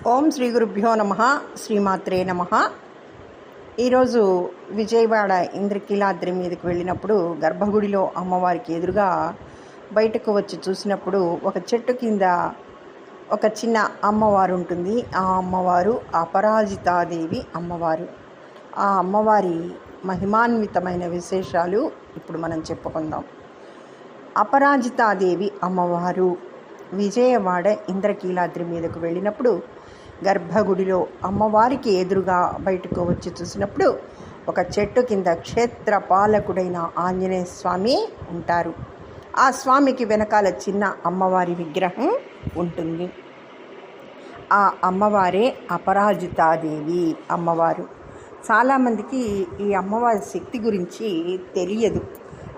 ఓం శ్రీ గురుభ్యో నమ. శ్రీమాత్రే నమ. ఈరోజు విజయవాడ ఇంద్రకీలాద్రి మీదకి వెళ్ళినప్పుడు గర్భగుడిలో అమ్మవారికి ఎదురుగా బయటకు వచ్చి చూసినప్పుడు ఒక చెట్టు కింద ఒక చిన్న అమ్మవారు ఉంటుంది. ఆ అమ్మవారు అపరాజితాదేవి అమ్మవారు. ఆ అమ్మవారి మహిమాన్వితమైన విశేషాలు ఇప్పుడు మనం చెప్పుకుందాం. అపరాజితాదేవి అమ్మవారు విజయవాడ ఇంద్రకీలాద్రి మీదకు వెళ్ళినప్పుడు గర్భగుడిలో అమ్మవారికి ఎదురుగా బయటకు వచ్చి చూసినప్పుడు ఒక చెట్టు కింద క్షేత్రపాలకుడైన ఆంజనేయ స్వామి ఉంటారు. ఆ స్వామికి వెనకాల చిన్న అమ్మవారి విగ్రహం ఉంటుంది. ఆ అమ్మవారే అపరాజితాదేవి అమ్మవారు. చాలామందికి ఈ అమ్మవారి శక్తి గురించి తెలియదు.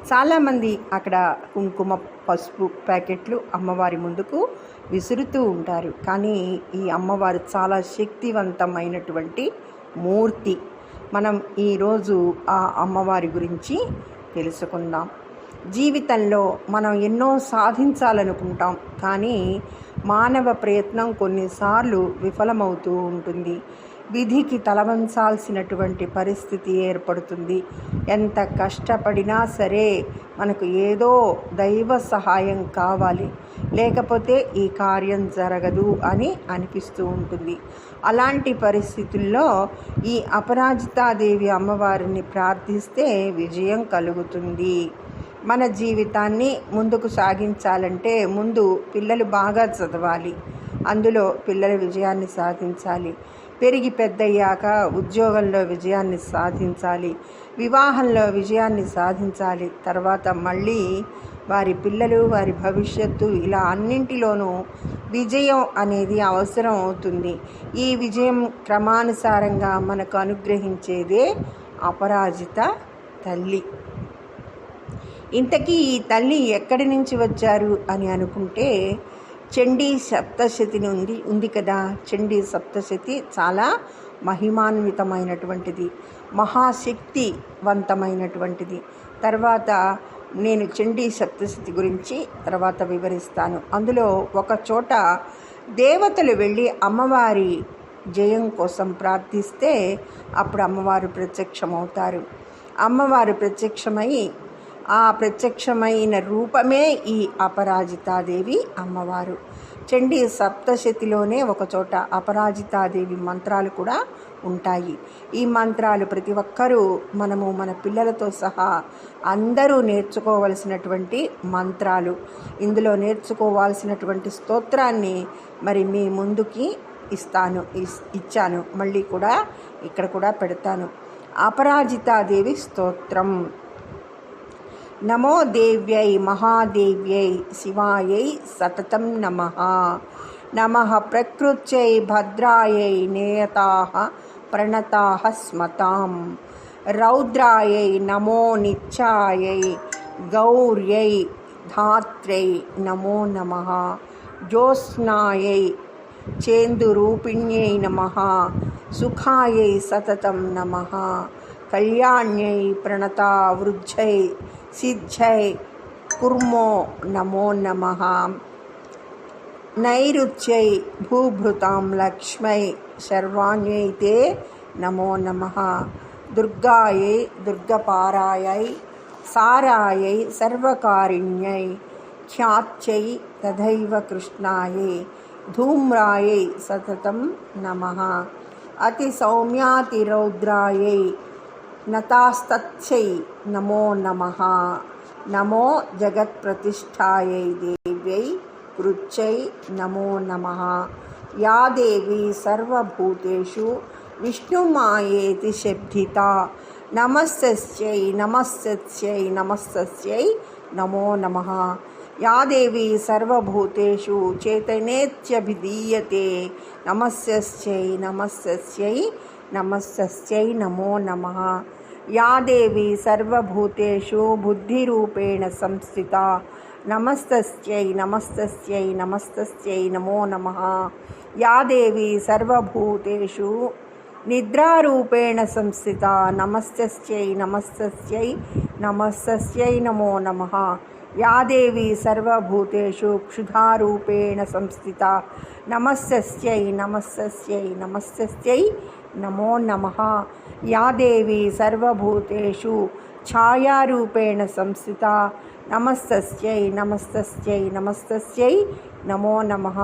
చాలామంది అక్కడ కుంకుమ పసుపు ప్యాకెట్లు అమ్మవారి ముందుకు విసురుతూ ఉంటారు. కానీ ఈ అమ్మవారు చాలా శక్తివంతమైనటువంటి మూర్తి. మనం ఈరోజు ఆ అమ్మవారి గురించి తెలుసుకుందాం. జీవితంలో మనం ఎన్నో సాధించాలనుకుంటాం, కానీ మానవ ప్రయత్నం కొన్నిసార్లు విఫలమవుతూ ఉంటుంది. విధికి తలవంచాల్సినటువంటి పరిస్థితి ఏర్పడుతుంది. ఎంత కష్టపడినా సరే మనకు ఏదో దైవ సహాయం కావాలి, లేకపోతే ఈ కార్యం జరగదు అని అనిపిస్తూ ఉంటుంది. అలాంటి పరిస్థితుల్లో ఈ అపరాజితాదేవి అమ్మవారిని ప్రార్థిస్తే విజయం కలుగుతుంది. మన జీవితాన్ని ముందుకు సాగించాలంటే ముందు పిల్లలు బాగా చదవాలి, అందులో పిల్లల విజయాన్ని సాధించాలి. పెరిగి పెద్దయ్యాక ఉద్యోగంలో విజయాన్ని సాధించాలి, వివాహంలో విజయాన్ని సాధించాలి. తర్వాత మళ్ళీ వారి పిల్లలు, వారి భవిష్యత్తు, ఇలా అన్నింటిలోనూ విజయం అనేది అవసరం అవుతుంది. ఈ విజయం క్రమానుసారంగా మనకు అనుగ్రహించేదే అపరాజిత తల్లి. ఇంతకీ ఈ తల్లి ఎక్కడి నుంచి వచ్చారు అని అనుకుంటే, చండీ సప్తశతి ఉంది కదా. చండీ సప్తశతి చాలా మహిమాన్వితమైనటువంటిది, మహాశక్తివంతమైనటువంటిది. తర్వాత నేను చండీ సప్తశతి గురించి తర్వాత వివరిస్తాను. అందులో ఒక చోట దేవతలు వెళ్ళి అమ్మవారి జయం కోసం ప్రార్థిస్తే అప్పుడు అమ్మవారు ప్రత్యక్షమవుతారు. అమ్మవారు ప్రత్యక్షమై ఆ ప్రత్యక్షమైన రూపమే ఈ అపరాజితాదేవి అమ్మవారు. చండీ సప్తశతిలోనే ఒకచోట అపరాజితాదేవి మంత్రాలు కూడా ఉంటాయి. ఈ మంత్రాలు ప్రతి ఒక్కరూ మన పిల్లలతో సహా అందరూ నేర్చుకోవలసినటువంటి మంత్రాలు. ఇందులో నేర్చుకోవాల్సినటువంటి స్తోత్రాన్ని మరి మీ ముందుకి ఇచ్చాను. మళ్ళీ కూడా ఇక్కడ కూడా పెడతాను. అపరాజితాదేవి స్తోత్రం. నమో దేవ్యై మహాదేవ్యై శివాయై సతతం నమః. నమః ప్రకృత్యై భద్రాయై నేయతాః ప్రణతాః స్మతాం. రౌద్రాయై నమో నిత్యాయై గౌర్యై ధాత్ర్యై నమో నమః. జ్యోత్స్నాయై చేందురూపిణ్యై నమః. సుఖాయై సతతం నమః. కళ్యాణ్యై ప్రణతా వృద్ధై సిద్ధై కుర్మో నమో నమః. నైరుత్యై భూభృతాం లక్ష్మై శర్వాణ్యై తే నమో నమః. దుర్గాయై దుర్గపారాయై సారాయై సర్వకారిణ్యై ఖ్యాత్యై తథైవ కృష్ణాయై ధూమ్రాయై సతతం నమః. అతి సౌమ్యాతిరౌద్రాయై నతాస్తత్సై నమో నమః. నమో జగత్ప్రతిష్ఠాయై దేవ్యై కృచ్యై నమో నమః. యా దేవీ సర్వభూతేషు విష్ణుమాయేతి శబ్దితా నమస్తస్యై నమస్తస్యై నమస్తస్యై నమో నమః. యా దేవీ సర్వభూతేషు చైతన్యేత్యభిధీయతే నమస్తస్యై నమస్తస్యై నమస్తస్యై నమో నమః. యా దేవీ సర్వభూతేషు బుద్ధిరూపేణ సంస్థితా నమస్తస్యై నమస్తస్యై నమస్తస్యై నమో నమః. యా దేవీ సర్వభూతేషు నిద్రారూపేణ సంస్థితా నమస్తస్యై నమస్తస్యై నమస్తస్యై నమో నమః. या देवी सर्वभूतेषु क्षुधारूपेण संस्थिता नमस्तस्यै नमस्तस्यै नमस्तस्यै नमो नमः। या देवी सर्वभूतेषु छायारूपेण संस्थिता नमस्तस्यै नमस्तस्यै नमस्तस्यै नमो नमः।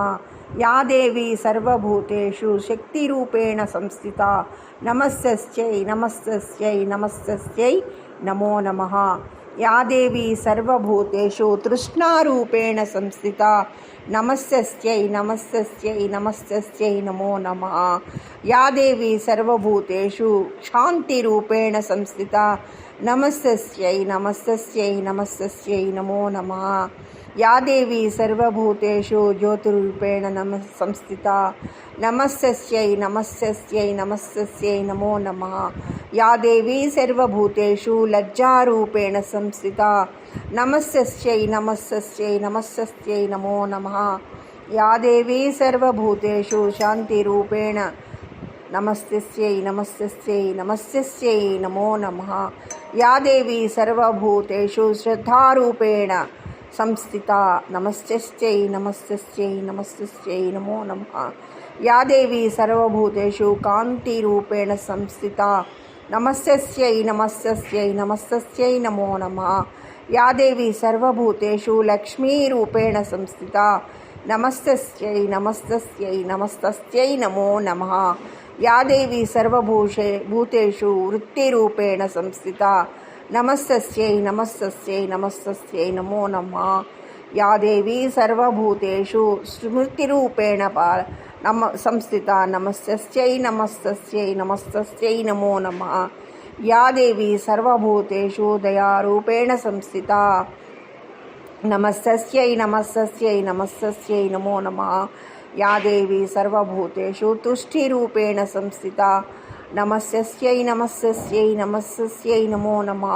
या देवी सर्वभूतेषु शक्तिरूपेण संस्थिता नमस्तस्यै नमस्तस्यै नमस्तस्यै नमो नमः। या देवी सर्वभूतेषु तृष्णारूपेण संस्थिता नमस्तस्यै नमस्तस्यै नमस्तस्यै नमो नमः। या देवी सर्वभूतेषु शान्तिरूपेण संस्थिता नमस्तस्यै नमस्तस्यै नमस्तस्यै नमो नमः। या देवी सर्वभूतेषु ज्योतिरूपेण संस्थिता नमस्तस्यै नमस्तस्यै नमस्तस्यै नमो नमः। या देवी सर्वभूतेषु लज्जारूपेण संस्थिता नमस्तस्यै नमस्तस्यै नमस्तस्यै नमो नमः। या देवी सर्वभूतेषु शान्तिरूपेण नमस्तस्यै नमस्तस्यै नमस्तस्यै नमो नमः। या देवी सर्वभूतेषु श्रद्धारूपेण संस्थिता नमस्तस्यै नमस्तस्यै नमस्तस्यै नमो नमः। या देवी सर्वभूतेषु कान्तिरूपेण संस्थिता नमस्तस्यै नमस्तस्यै नमस्तस्यै नमो नमः। या देवी सर्वभूतेषु लक्ष्मीरूपेण संस्थिता नमस्तस्यै नमस्तस्यै नमस्तस्यै नमो नमः। या देवी सर्वभूतेषु वृत्तिरूपेण संस्थिता नमस्तस्यै नमस्तस्यै नमस्तस्यै नमो नमः। या देवी सर्वभूतेषु स्मृतिरूपेण संस्थिता नमस्तस्यै नमस्तस्यै नमस्तस्यै नमो नमः। या देवी सर्वभूतेषु दयारूपेण संस्थिता नमस्तस्यै नमस्तस्यै नमस्तस्यै नमो नमः। या देवी सर्वभूतेषु तुष्टिरूपेण संस्थिता नमस्तस्यै नमस्तस्यै नमस्तस्यै नमो नमः।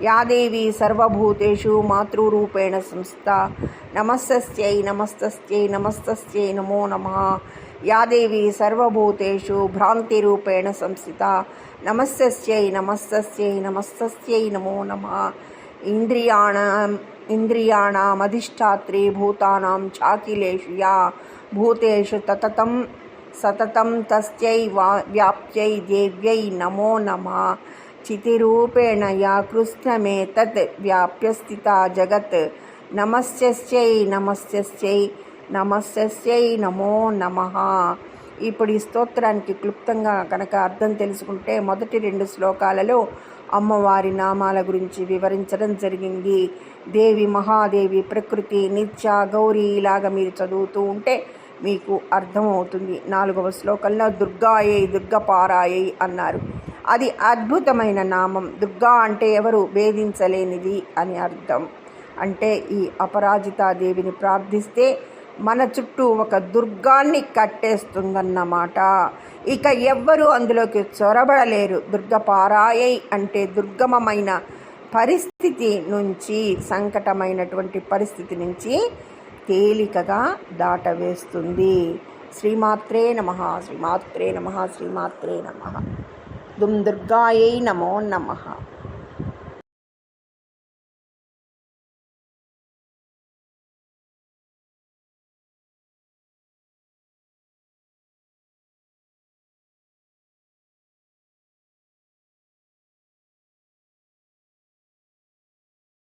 या देवी सर्वभूतेषु मातृरूपेण संस्थिता नमस्तस्यै नमस्तस्यै नमस्तस्यै नमो नमः। या देवी सर्वभूतेषु भ्रान्तिरूपेण संस्थिता नमस्तस्यै नमस्तस्यै नमस्तस्यै नमो नमः। इन्द्रियाणामधिष्ठात्री भूतानां चाखिलेषु या भूतेषु सततं तस्यै व्याप्त्यै देव्यै नमो नमः। चितिरूपेण या कृष्णमेतत् व्याप्य स्थिता जगत् नमस्तस्यै नमस्तस्यै నమస్తస్యై నమో నమః. ఇప్పుడు ఈ స్తోత్రానికి క్లుప్తంగా కనుక అర్థం తెలుసుకుంటే మొదటి 2 శ్లోకాలలో అమ్మవారి నామాల గురించి వివరించడం జరిగింది. దేవి, మహాదేవి, ప్రకృతి, నిత్య, గౌరీ ఇలాగ మీరు చదువుతూ ఉంటే మీకు అర్థమవుతుంది. 4వ శ్లోకంలో దుర్గాయై దుర్గపారాయై అన్నారు. అది అద్భుతమైన నామం. దుర్గా అంటే ఎవరు? భేదించలేనిది అని అర్థం. అంటే ఈ అపరాజితాదేవిని ప్రార్థిస్తే మన చుట్టూ ఒక దుర్గాన్ని కట్టేస్తుందన్నమాట. ఇక ఎవ్వరూ అందులోకి చొరబడలేరు. దుర్గపారాయై అంటే దుర్గమమైన పరిస్థితి నుంచి, సంకటమైనటువంటి పరిస్థితి నుంచి తేలికగా దాటవేస్తుంది. శ్రీమాత్రే నమః, శ్రీమాత్రే నమః, శ్రీమాత్రే నమః. దుర్గాయై నమో నమః.